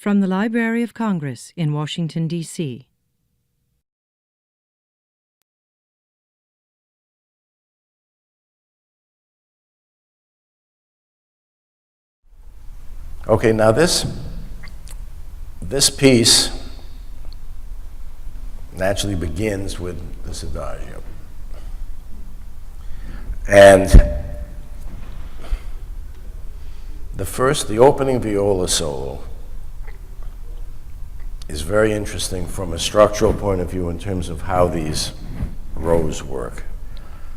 From the Library of Congress in Washington, D.C. Okay, now this piece naturally begins with this Adagio. And the opening viola solo is very interesting from a structural point of view in terms of how these rows work.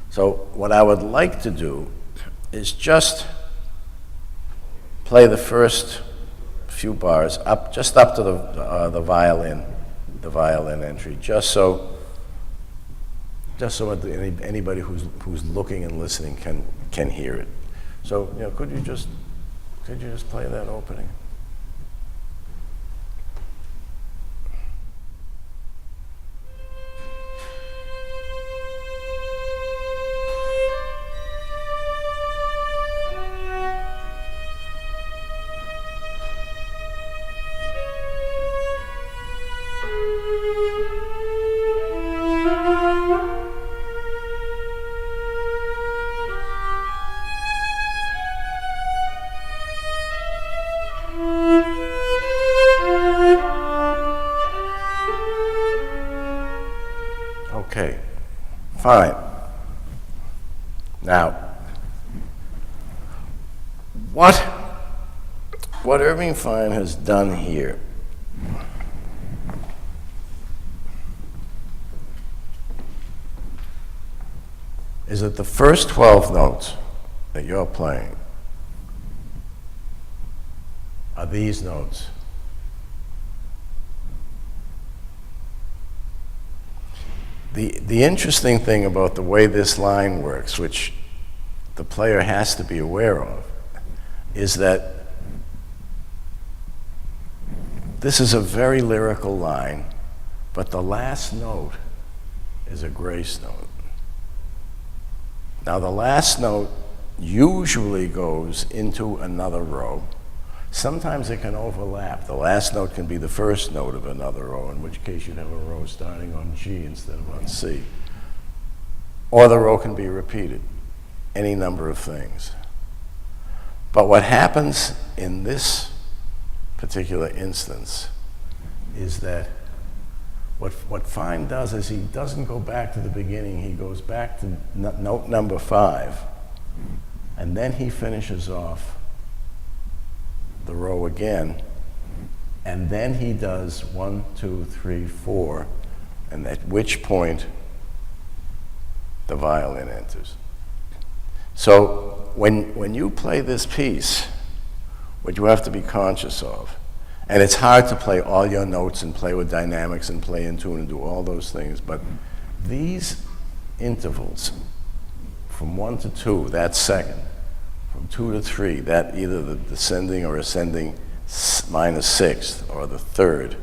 So what I would like to do is just play the first few bars just up to the violin entry, just so anybody who's looking and listening can hear it. So, could you just play that opening? Okay, fine. Now, what Irving Fine has done here is that the first 12 notes that you're playing are these notes. The interesting thing about the way this line works, which the player has to be aware of, is that this is a very lyrical line, but the last note is a grace note. Now, the last note usually goes into another row. Sometimes it can overlap. The last note can be the first note of another row, in which case you'd have a row starting on G instead of on C. Or the row can be repeated, any number of things. But what happens in this particular instance is that what Fine does is he doesn't go back to the beginning, he goes back to note number 5, and then he finishes off the row again, and then he does 1, 2, 3, 4, and at which point the violin enters. So when you play this piece, what you have to be conscious of, and it's hard to play all your notes and play with dynamics and play in tune and do all those things, but these intervals from 1 to 2, that second, from 2 to 3, that either the descending or ascending minor sixth or the third,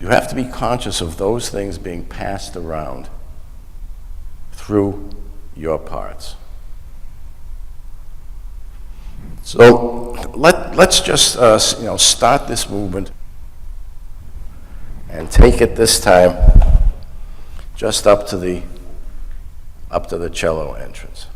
you have to be conscious of those things being passed around through your parts. So let's just start this movement and take it this time just up to the cello entrance.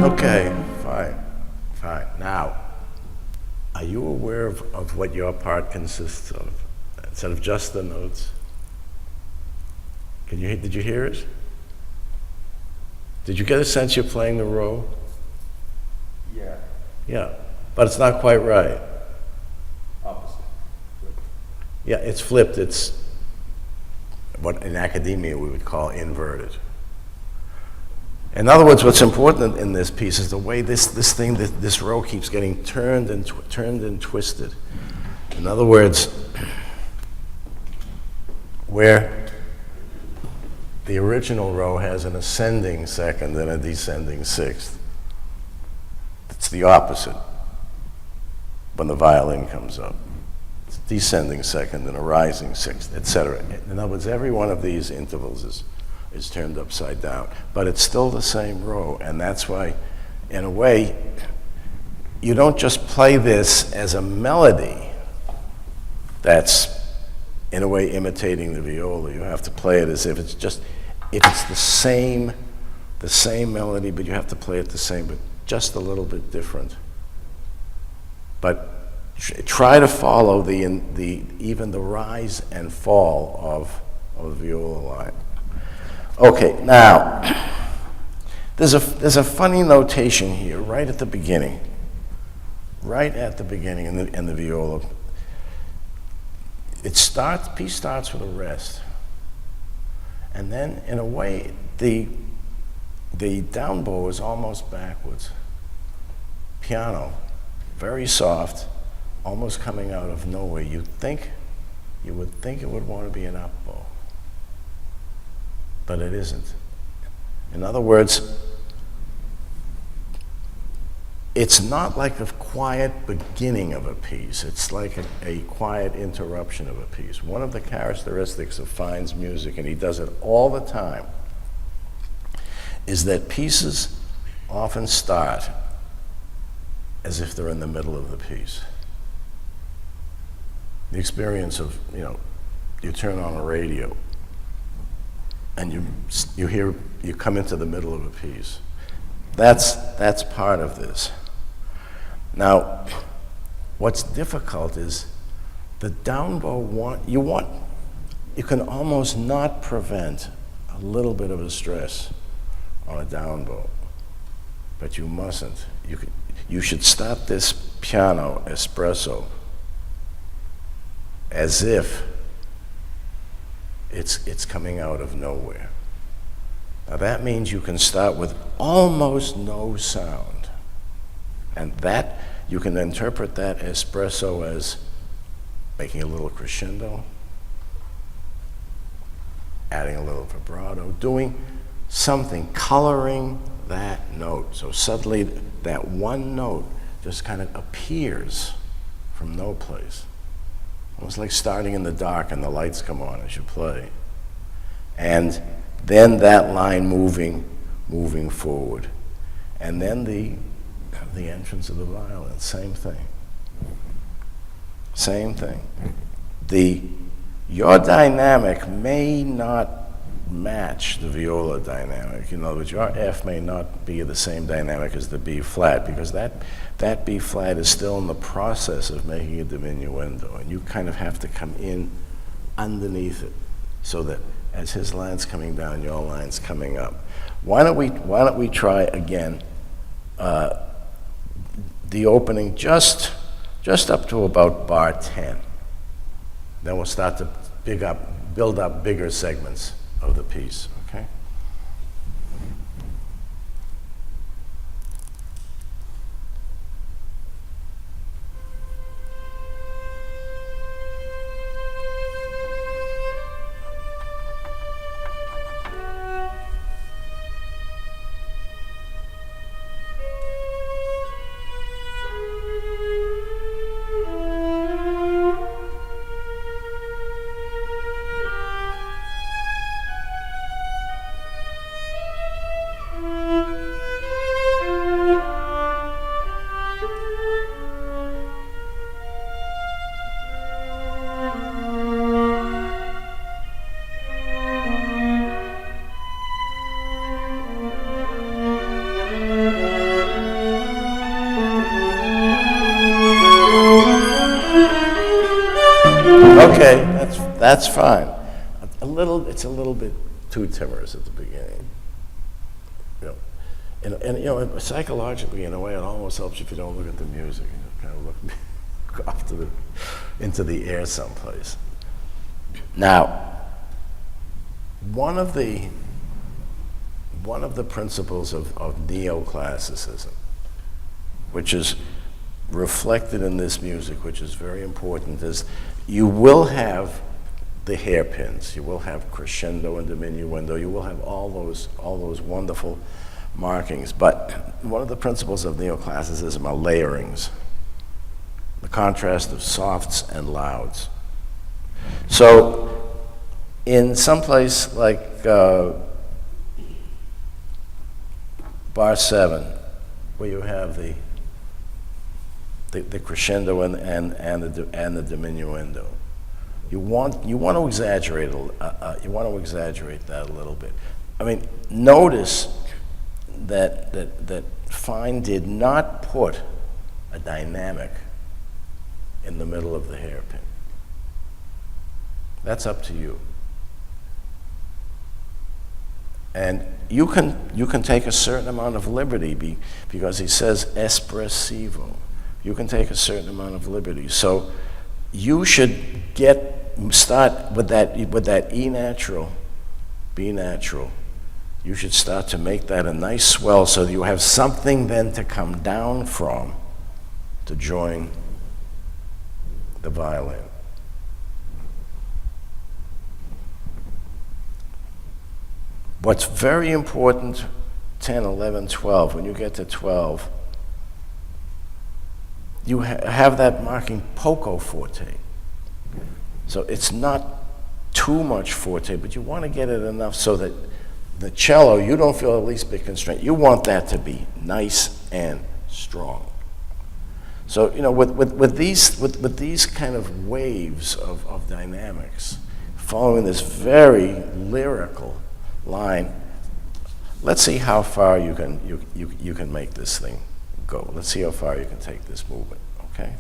Okay, fine. Now, are you aware of what your part consists of, instead of just the notes? Did you hear it? Did you get a sense you're playing the row? Yeah. Yeah, but it's not quite right. Opposite. Yeah, it's flipped. It's what in academia we would call inverted. In other words, what's important in this piece is the way this row keeps getting turned and twisted. In other words, where the original row has an ascending second and a descending sixth, it's the opposite when the violin comes up. It's a descending second and a rising sixth, etc. In other words, every one of these intervals is turned upside down, but it's still the same row, and that's why, in a way, you don't just play this as a melody that's, in a way, imitating the viola. You have to play it as if it's the same melody, but you have to play it the same, but just a little bit different. But try to follow even the rise and fall of the viola line. Okay, now there's a funny notation here right at the beginning in the viola. Piece starts with a rest, and then in a way the down bow is almost backwards. Piano, very soft, almost coming out of nowhere. You would think it would want to be an up bow, but it isn't. In other words, it's not like a quiet beginning of a piece. It's like a quiet interruption of a piece. One of the characteristics of Fine's music, and he does it all the time, is that pieces often start as if they're in the middle of the piece. The experience of, you turn on a radio and you come into the middle of a piece. That's part of this. Now, what's difficult is the down bow you can almost not prevent a little bit of a stress on a down bow, but you mustn't. You should start this piano espresso as if it's coming out of nowhere. Now that means you can start with almost no sound, and that you can interpret that espresso as making a little crescendo, adding a little vibrato, doing something, coloring that note. So suddenly that one note just kind of appears from no place. Almost like starting in the dark and the lights come on as you play. And then that line moving forward. And then the entrance of the violin, same thing. Same thing. Your dynamic may not match the viola dynamic. In other words, your F may not be the same dynamic as the B flat, because that B flat is still in the process of making a diminuendo, and you kind of have to come in underneath it, so that as his line's coming down, your line's coming up. Why don't we try again the opening just up to about bar 10. Then we'll start to build up bigger segments of the piece, okay? Okay, that's fine. It's a little bit too timorous at the beginning. and you know, psychologically, in a way, it almost helps you if you don't look at the music. You kind of look off to into the air someplace. Now, one of the principles of neoclassicism, which is reflected in this music, which is very important, is you will have the hairpins, you will have crescendo and diminuendo, you will have all those wonderful markings. But one of the principles of neoclassicism are layerings, the contrast of softs and louds. So in some place like bar 7, where you have the crescendo and the diminuendo, you want to exaggerate that a little bit. I mean, notice that Fine did not put a dynamic in the middle of the hairpin. That's up to you. And you can take a certain amount of liberty because he says espressivo. You can take a certain amount of liberty. So you should start with that E natural, B natural. You should start to make that a nice swell so that you have something then to come down from to join the violin. What's very important, 10, 11, 12, when you get to 12, you have that marking poco forte. So it's not too much forte, but you want to get it enough so that the cello, you don't feel the least bit constrained. You want that to be nice and strong. So, you know, with these kind of waves of dynamics, following this very lyrical line, let's see how far you can make this thing go. Let's see how far you can take this movement, okay?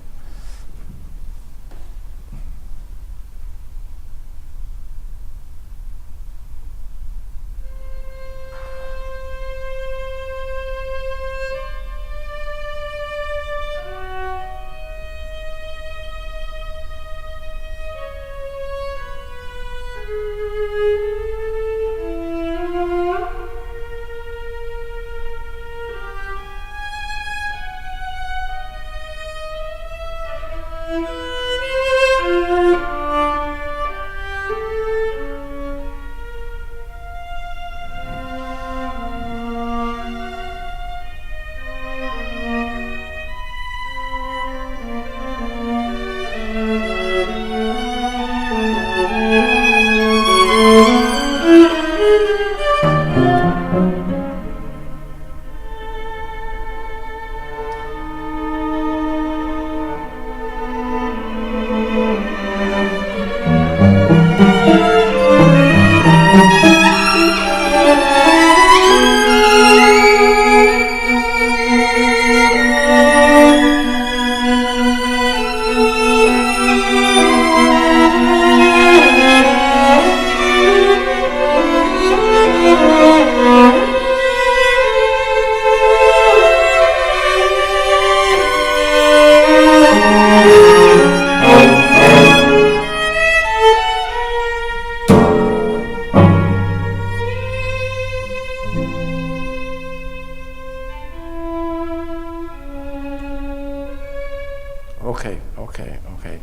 Okay.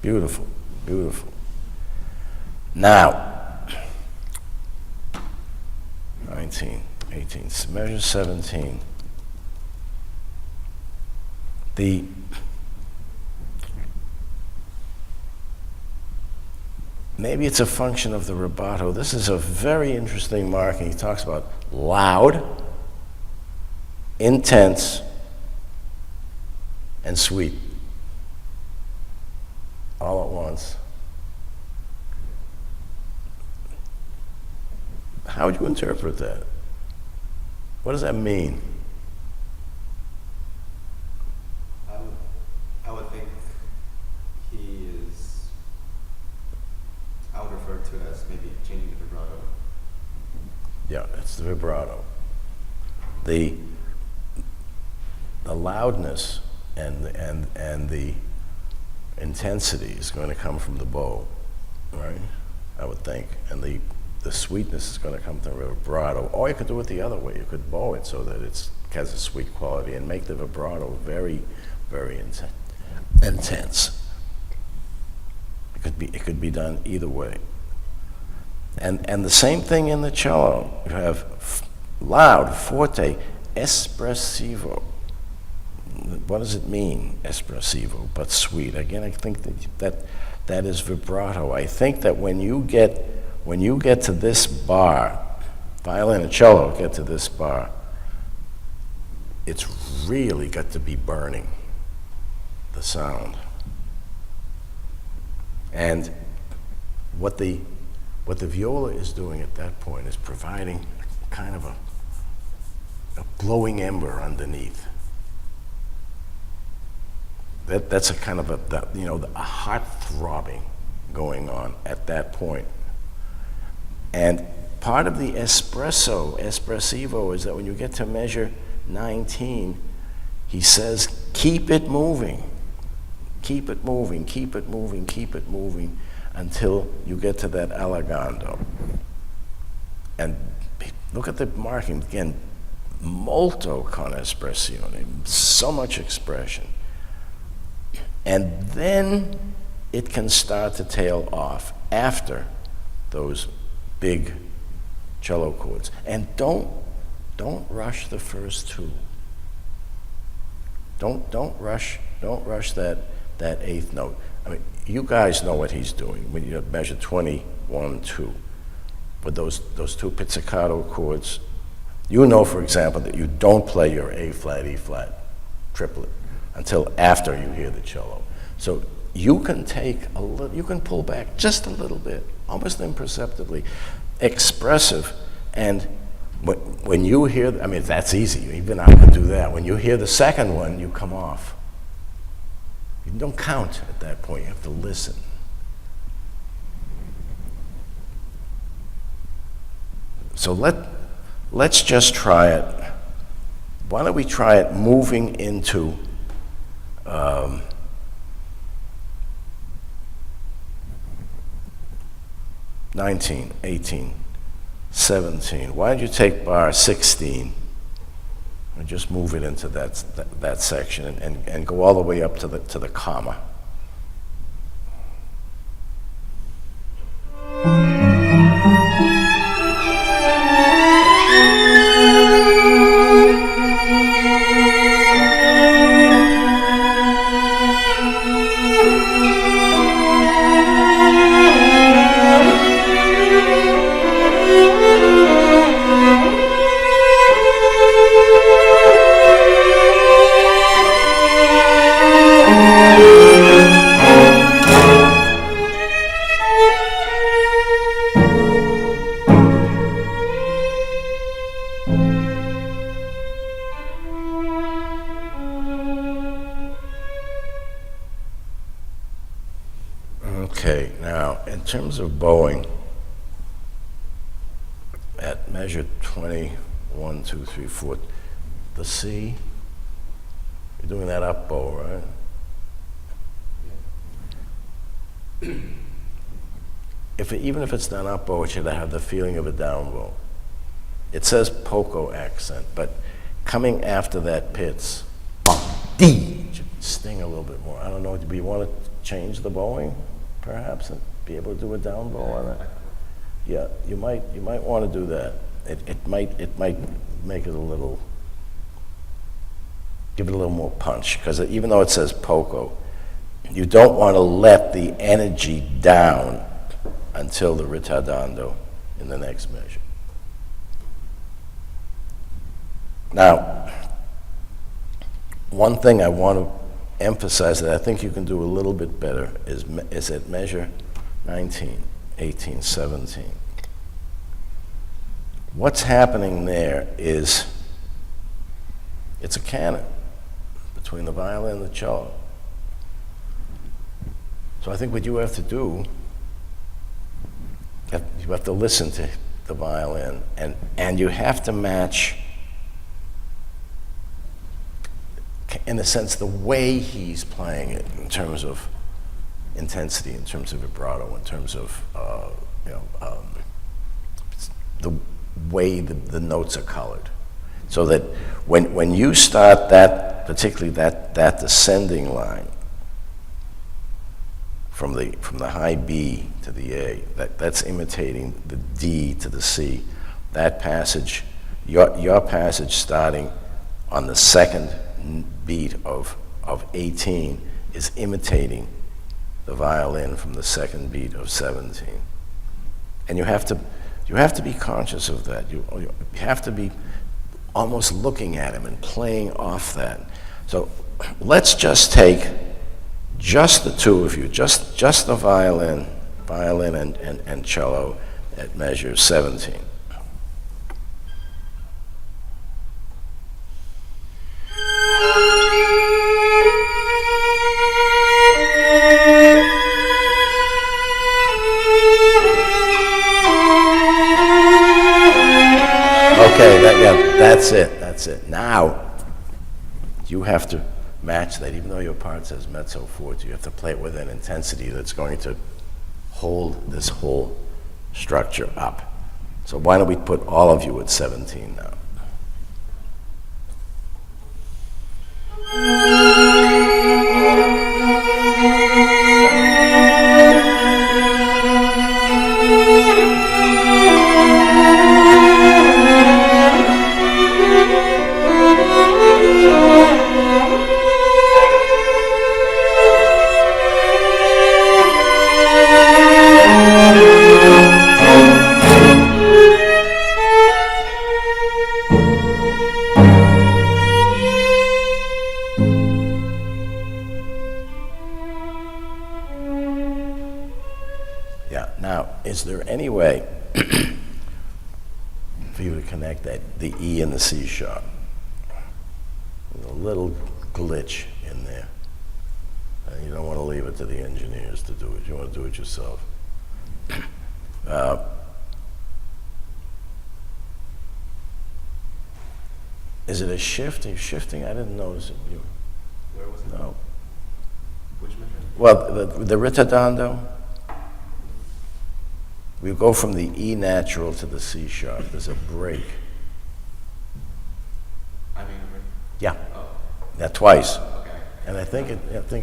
Beautiful. Now, 19, 18, measure 17. Maybe it's a function of the rubato. This is a very interesting marking. He talks about loud, intense, and sweet all at once. How would you interpret that? What does that mean? I would think I would refer to it as maybe changing the vibrato. Yeah, it's the vibrato. the loudness and the intensity is going to come from the bow, right? I would think, and the sweetness is going to come from the vibrato. Or you could do it the other way. You could bow it so that it has a sweet quality and make the vibrato very, very intense. It could be done either way. And the same thing in the cello. You have loud, forte, espressivo. What does it mean, espressivo, but sweet? Again, I think that is vibrato. I think that when you get to this bar, violin and cello get to this bar, it's really got to be burning, the sound. And what the viola is doing at that point is providing kind of a glowing ember underneath. That's a kind of a heart throbbing going on at that point. And part of the espressivo, is that when you get to measure 19, he says, keep it moving. Keep it moving, keep it moving, keep it moving until you get to that allegando. And look at the marking again, molto con espressione, so much expression. And then it can start to tail off after those big cello chords. And don't rush the first two. Don't rush that eighth note. I mean, you guys know what he's doing when you measure 21, 2. With those two pizzicato chords, you know, for example, that you don't play your A flat, E flat triplet until after you hear the cello. So you can you can pull back just a little bit, almost imperceptibly, expressive, and when you hear, I mean, that's easy, even I could do that. When you hear the second one, you come off. You don't count at that point, you have to listen. So let's just try it. Why don't we try it moving into 19, 18, 17. Why don't you take bar 16 and just move it into that section and go all the way up to the comma. Okay, now in terms of bowing, at measure 21, 2, 3, 4, the C, you're doing that up bow, right? Even if it's done up bow, it should have the feeling of a down bow. It says poco accent, but coming after that pits, D, should sting a little bit more. I don't know, do you want to change the bowing, perhaps, and be able to do a down bow on it? Yeah, you might want to do that. It might make it a little, give it a little more punch, because even though it says poco, you don't want to let the energy down until the ritardando in the next measure. Now, one thing I want to emphasize that I think you can do a little bit better is at measure 19, 18, 17. What's happening there is it's a canon between the violin and the cello. So I think what you have to do, you have to listen to the violin, and you have to match in a sense, the way he's playing it in terms of intensity, in terms of vibrato, in terms of the way the notes are colored. So that when you start that, particularly that descending line from the high B to the A, that's imitating the D to the C. That passage, your passage starting on the second beat of 18 is imitating the violin from the second beat of 17. And you have to be conscious of that. You have to be almost looking at him and playing off that. So let's just take just the two of you, just the violin and cello at measure 17. Okay, that's it. Now, you have to match that. Even though your part says mezzo forte, you have to play it with an intensity that's going to hold this whole structure up. So why don't we put all of you at 17 now? Is there any way for you to connect the E and the C sharp? There's a little glitch in there. And you don't want to leave it to the engineers to do it. You want to do it yourself. Is it a shift? Are you shifting? I didn't notice it. Where was it? No. Which measure? Well, the ritardando. We go from the E natural to the C sharp. There's a break. I mean, Yeah. oh, Yeah, twice. okay. And I think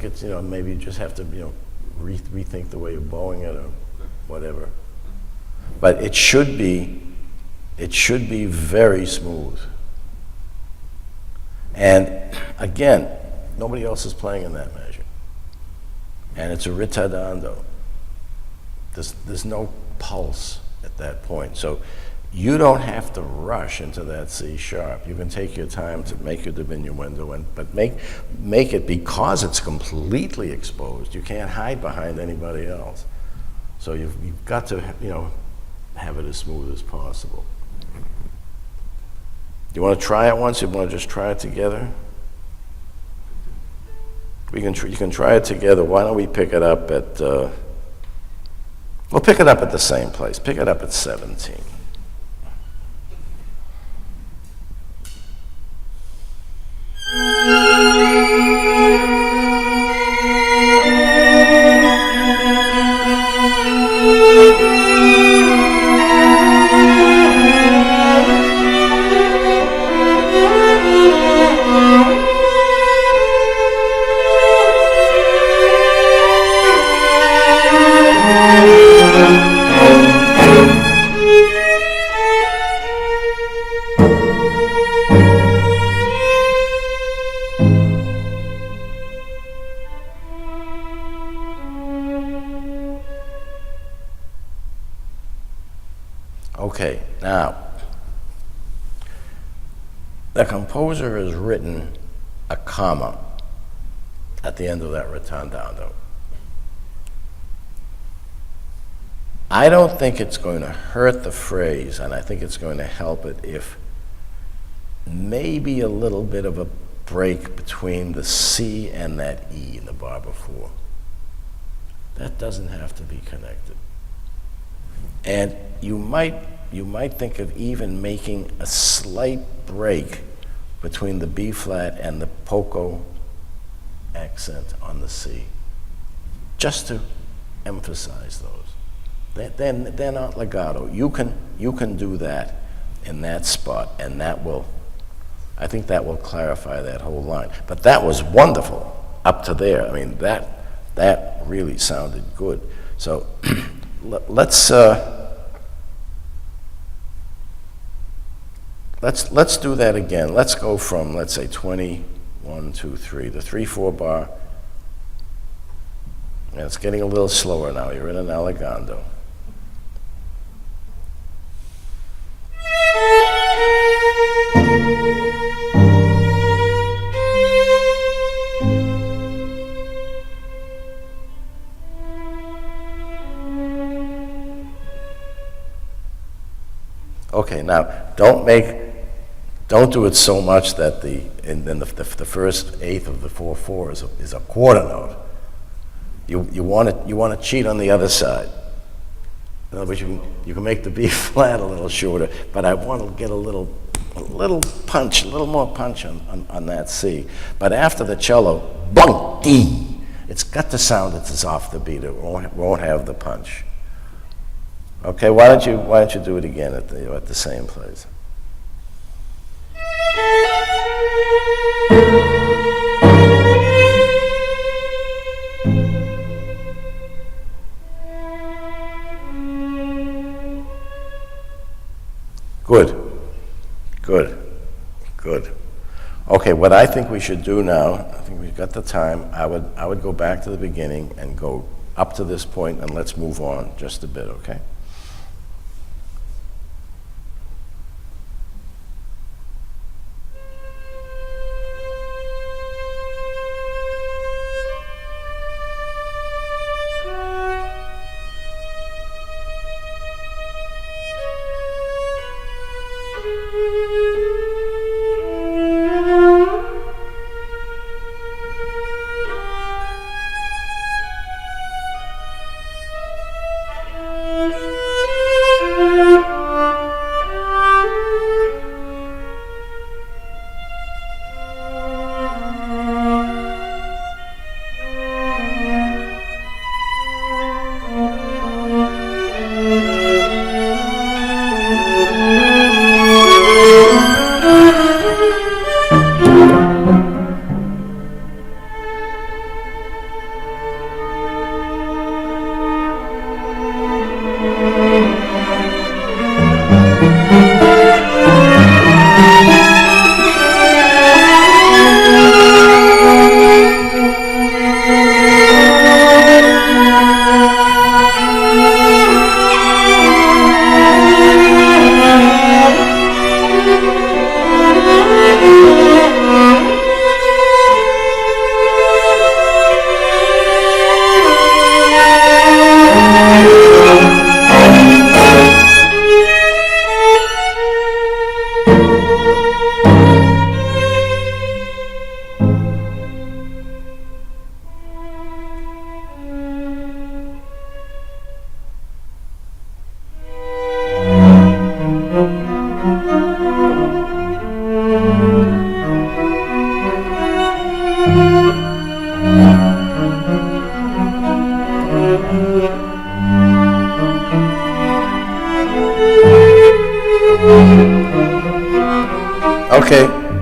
it's maybe you just have to rethink the way you're bowing it or whatever. But it should be very smooth. And again, nobody else is playing in that measure. And it's a ritardando. There's no pulse at that point. So you don't have to rush into that C sharp. You can take your time to make your diminuendo, but make it, because it's completely exposed. You can't hide behind anybody else. So you've got to have it as smooth as possible. Do you want to try it once? You want to just try it together? You can try it together. Why don't we pick it up at? We'll pick it up at the same place. Pick it up at 17. Okay, now, the composer has written a comma at the end of that ritardando. I don't think it's going to hurt the phrase, and I think it's going to help it if maybe a little bit of a break between the C and that E in the bar before. That doesn't have to be connected. And you might think of even making a slight break between the B flat and the poco accent on the C, just to emphasize those. They're not legato. You can do that in that spot, and I think that will clarify that whole line. But that was wonderful up to there. I mean, that really sounded good. So let's do that again. Let's go from, let's say, 20, 1, 2, 3, the 3/4 bar. And it's getting a little slower now. You're in an allegando. Okay, now don't do it so much that the first eighth of the 4/4 is a quarter note. You want to cheat on the other side. In other words, you can make the B flat a little shorter, but I want to get a little punch, a little more punch on that C. But after the cello, bunk D, it's got to sound it's off the beat. It won't have the punch. Okay, why don't you do it again at the same place? Good. Okay, what I think we should do now, I think we've got the time, I would go back to the beginning and go up to this point, and let's move on just a bit, okay?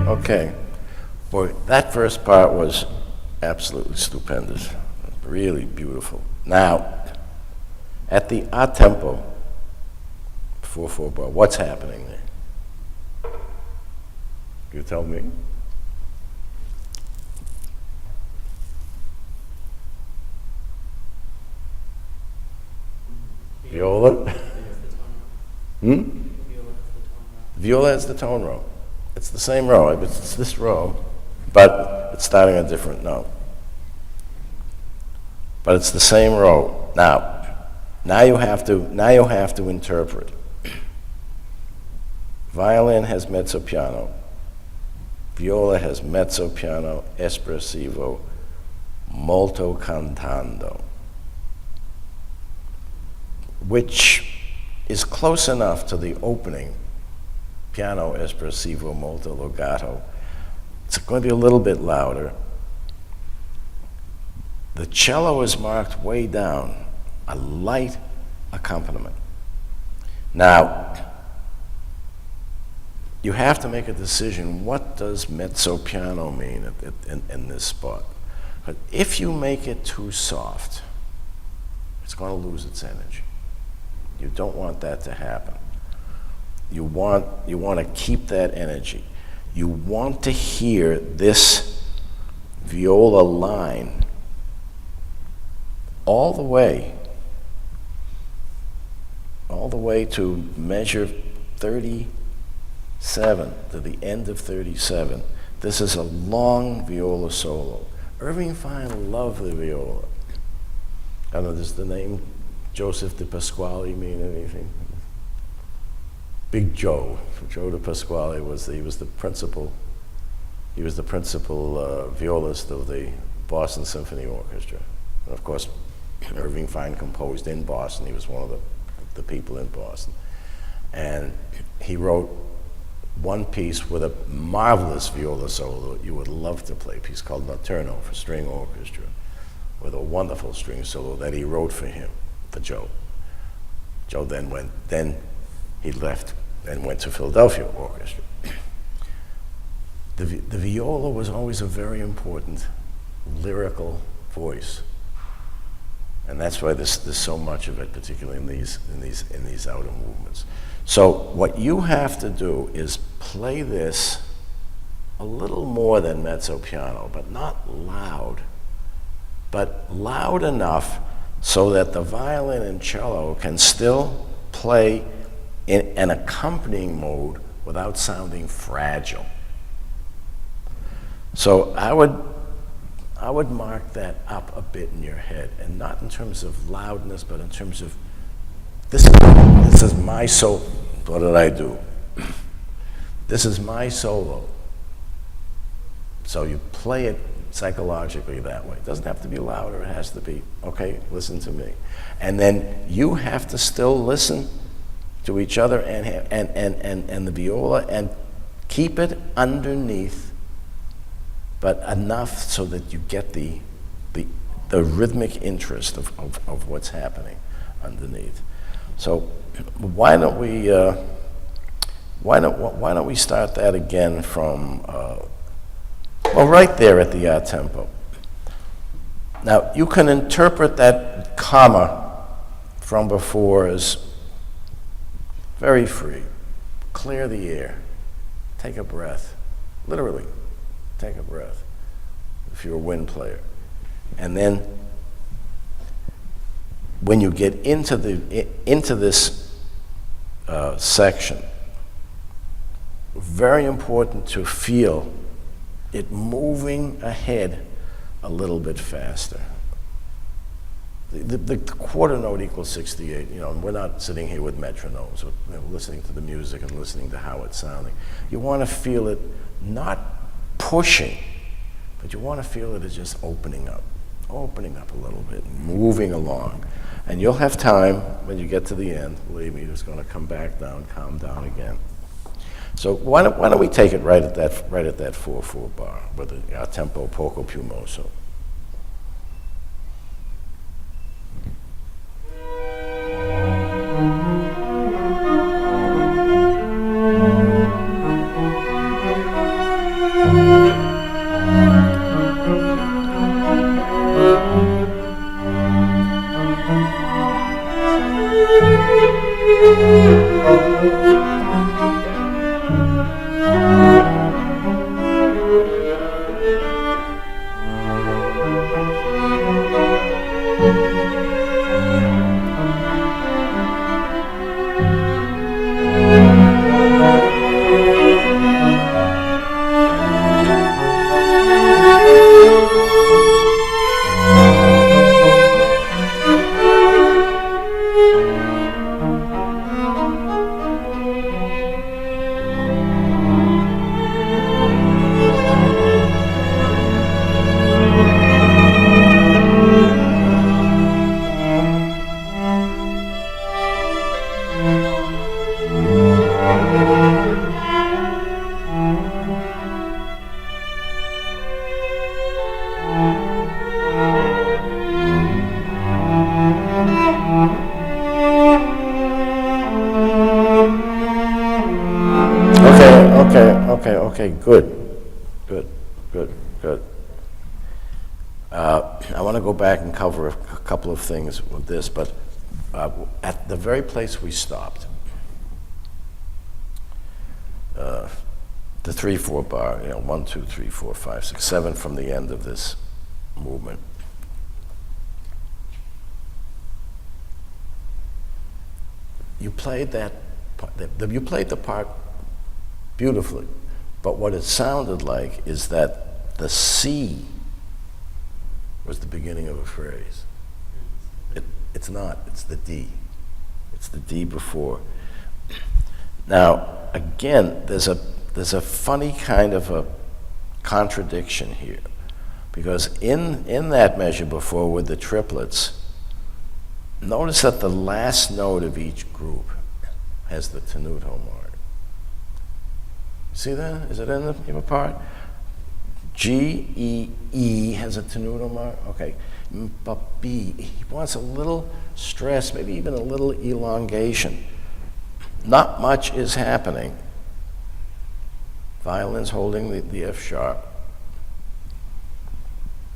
Okay. Boy, that first part was absolutely stupendous. Really beautiful. Now, at the a tempo, 4/4 bar, what's happening there? You tell me. Viola? Viola is the tone row. It's the same row. It's this row, but it's starting a different note. But it's the same row. Now you have to interpret. Violin has mezzo piano. Viola has mezzo piano, espressivo, molto cantando, which is close enough to the opening, piano, espressivo, molto legato. It's going to be a little bit louder. The cello is marked way down, a light accompaniment. Now, you have to make a decision, what does mezzo piano mean in this spot? But if you make it too soft, it's going to lose its energy. You don't want that to happen. You want to keep that energy. You want to hear this viola line all the way to measure 37, to the end of 37. This is a long viola solo. Irving Fine loved the viola. I don't know, does the name Joseph de Pasquale mean anything? Big Joe. Joe de Pasquale was the principal violist of the Boston Symphony Orchestra. And of course, Irving Fine composed in Boston. He was one of the people in Boston. And he wrote one piece with a marvelous viola solo that you would love to play, a piece called Notturno for string orchestra, with a wonderful string solo that he wrote for him, for Joe. Joe then he left and went to Philadelphia Orchestra. The viola was always a very important lyrical voice, and that's why there's so much of it, particularly in these outer movements. So what you have to do is play this a little more than mezzo piano, but not loud, but loud enough so that the violin and cello can still play in an accompanying mode without sounding fragile. So I would mark that up a bit in your head, and not in terms of loudness, but in terms of this is my solo. What did I do? This is my solo. So you play it psychologically that way. It doesn't have to be louder, it has to be, okay, listen to me. And then you have to still listen to each other and the viola, and keep it underneath, but enough so that you get the rhythmic interest of what's happening underneath. So why don't we start that again from right there at the tempo. Now you can interpret that comma from before as very free. Clear the air. Take a breath. Literally, take a breath if you're a wind player. And then when you get into this section, very important to feel it moving ahead a little bit faster. The quarter note equals 68. You know, and we're not sitting here with metronomes. We're listening to the music and listening to how it's sounding. You want to feel it not pushing, but you want to feel it as just opening up a little bit, moving along. And you'll have time when you get to the end, believe me, it's going to come back down, calm down again. So why don't we take it right at that 4/4 bar with a tempo poco più mosso. Okay, good, good, good, good. I want to go back and cover a couple of things with this, but at the very place we stopped, the 3/4 bar, 1, 2, 3, 4, 5, 6, 7 from the end of this movement. You played you played the part beautifully, but what it sounded like is that the C was the beginning of a phrase. It's not, it's the D. It's the D before. Now, again, there's a funny kind of a contradiction here, because in that measure before with the triplets, notice that the last note of each group has the tenuto mark. See that? Is it in the part? G, E, E has a tenuto mark. Okay. But B, he wants a little stress, maybe even a little elongation. Not much is happening. Violin's holding the F sharp.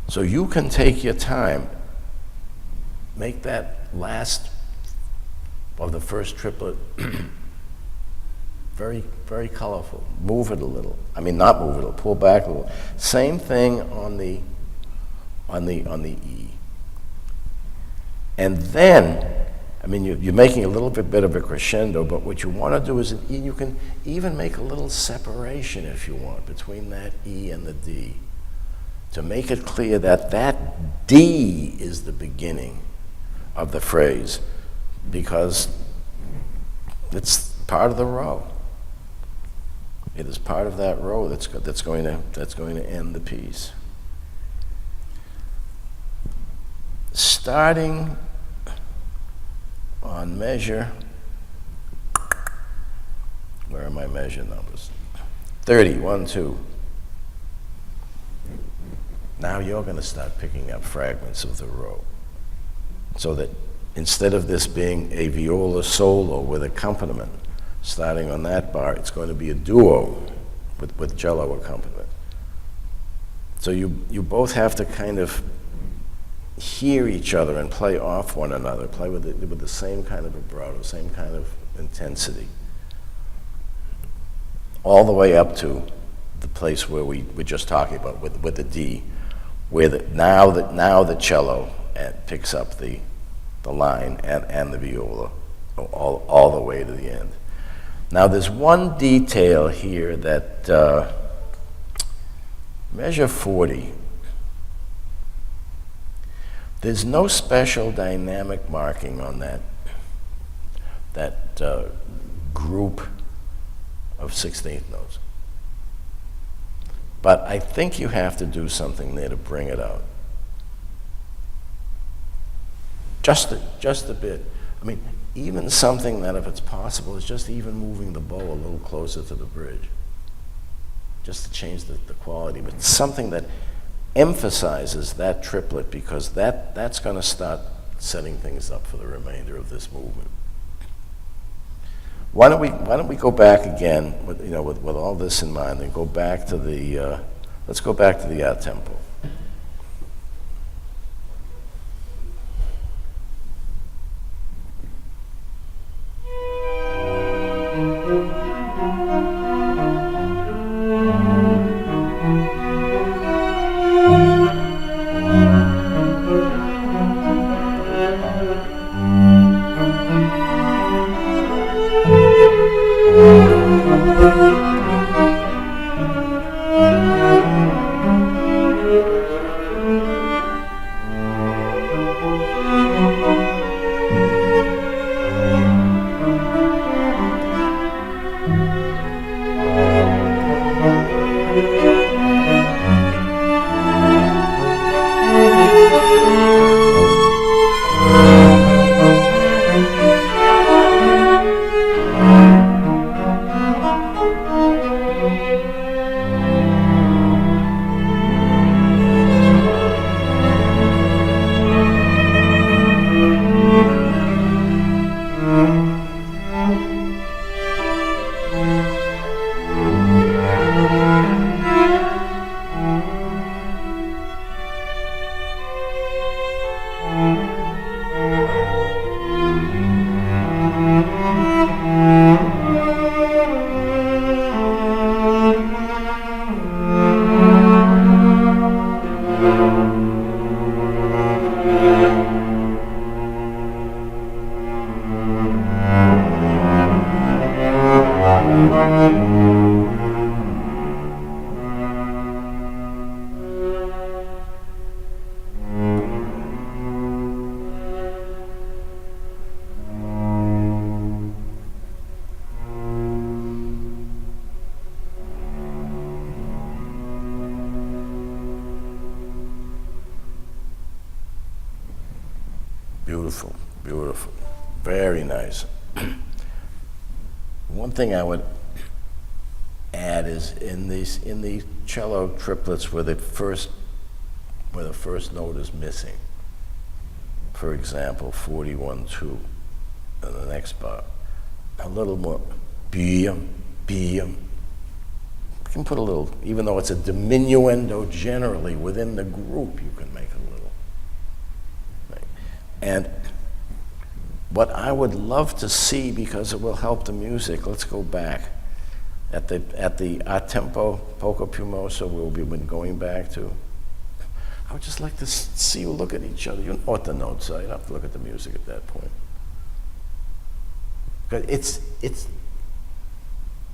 So you can take your time, make that last of the first triplet very, very colorful. Move it a little. I mean, not move it a little, pull back a little. Same thing on the E. And then, I mean, you're making a little bit of a crescendo, but what you want to do is you can even make a little separation, if you want, between that E and the D, to make it clear that that D is the beginning of the phrase, because it's part of the row. It is part of that row that's going to end the piece. Starting on measure, where are my measure numbers? 30, 1, 2. Now you're going to start picking up fragments of the row, so that instead of this being a viola solo with accompaniment, starting on that bar, it's going to be a duo with cello accompaniment. So you both have to kind of hear each other and play off one another, play with the same kind of vibrato, same kind of intensity, all the way up to the place where we were just talking about with the D, where now the cello picks up the line and the viola all the way to the end. Now there's one detail here that measure 40, there's no special dynamic marking on that group of 16th notes. But I think you have to do something there to bring it out. Just a bit. I mean, even something that, if it's possible, is just even moving the bow a little closer to the bridge, just to change the quality. But something that emphasizes that triplet, because that's going to start setting things up for the remainder of this movement. Why don't we go back again with all this in mind, and go back to the let's go back to the ad tempo. Beautiful, beautiful. Very nice. One thing I would add is in the cello triplets where the first note is missing. For example, 41-2, and the next bar, a little more biem, biem. You can put a little, even though it's a diminuendo generally, within the group you can make a little. Right? And what I would love to see, because it will help the music, let's go back. At the a tempo, poco più mosso, where we've been going back to, I would just like to see you look at each other. You know what the notes are. You don't have to look at the music at that point. But it's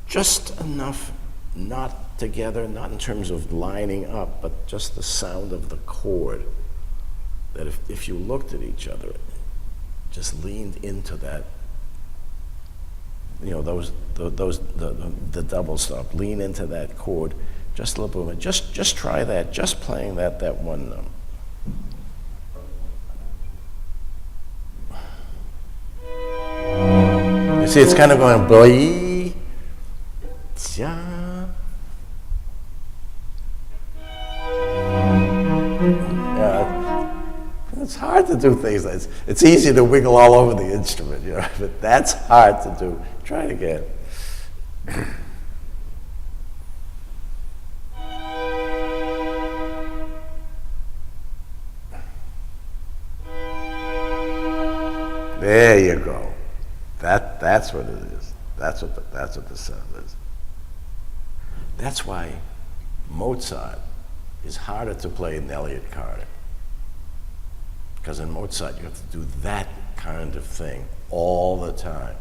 just enough, not together, not in terms of lining up, but just the sound of the chord, that if you looked at each other, just leaned into that, you know, the double stop, lean into that chord just a little bit. Just try that, just playing that one note. You see, it's kind of going boy, ja. Yeah, it's hard to do things like this. It's easy to wiggle all over the instrument, you know, but that's hard to do. Try it again. There you go. That's what it is. That's what the sound is. That's why Mozart is harder to play than Elliott Carter. Because in Mozart you have to do that kind of thing all the time.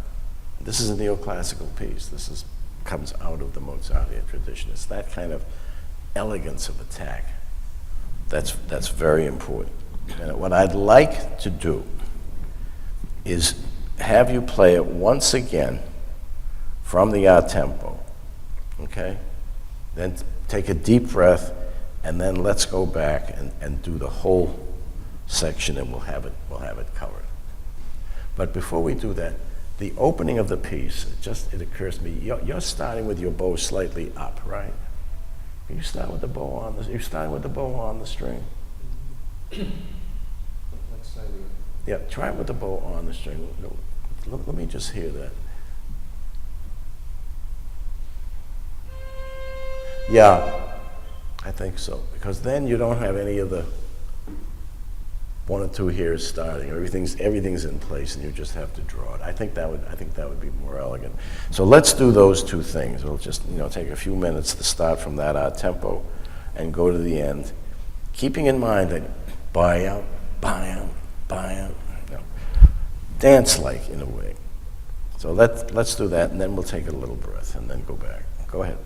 This is a neoclassical piece. This comes out of the Mozartian tradition. It's that kind of elegance of attack. That's very important. And what I'd like to do is have you play it once again from the a tempo, okay? Then take a deep breath, and then let's go back and do the whole section, and we'll have it covered. But before we do that, the opening of the piece, it occurs to me, you're starting with your bow slightly up, right? You start with the bow on you're starting with the bow on the string. Yeah, try it with the bow on the string. Let me just hear that. Yeah, I think so. Because then you don't have any of the one or two hairs starting. Everything's in place, and you just have to draw it. I think that would be more elegant. So let's do those two things. We'll just take a few minutes to start from that a tempo, and go to the end, keeping in mind that buy out. Dance-like in a way. So let's do that, and then we'll take a little breath, and then go back. Go ahead.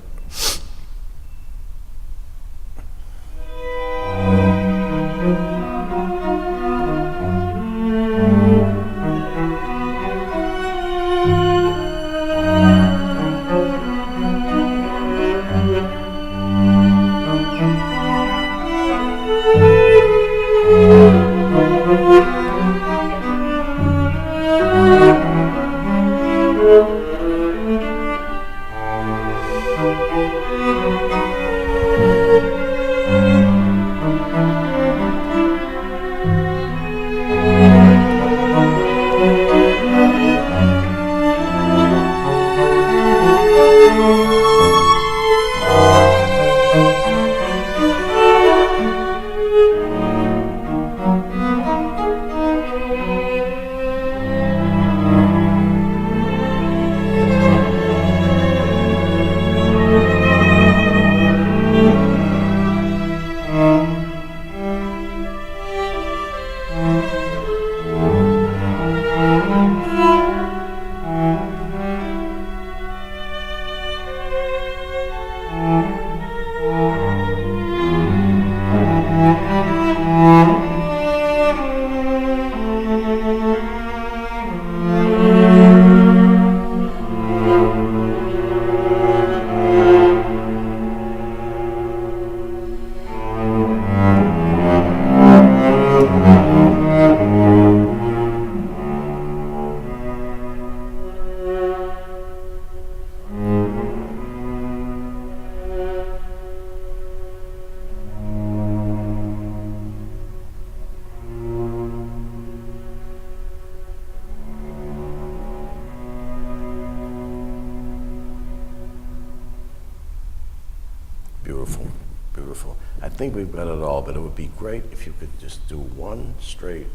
Beautiful. I think we've got it all, but it would be great if you could just do one straight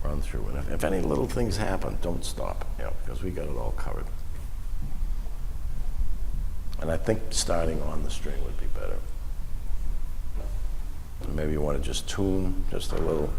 run through. And if any little things happen, don't stop, because we got it all covered. And I think starting on the string would be better. And maybe you want to just tune just a little.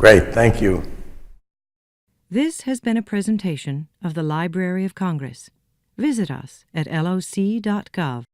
Great, thank you. This has been a presentation of the Library of Congress. Visit us at loc.gov.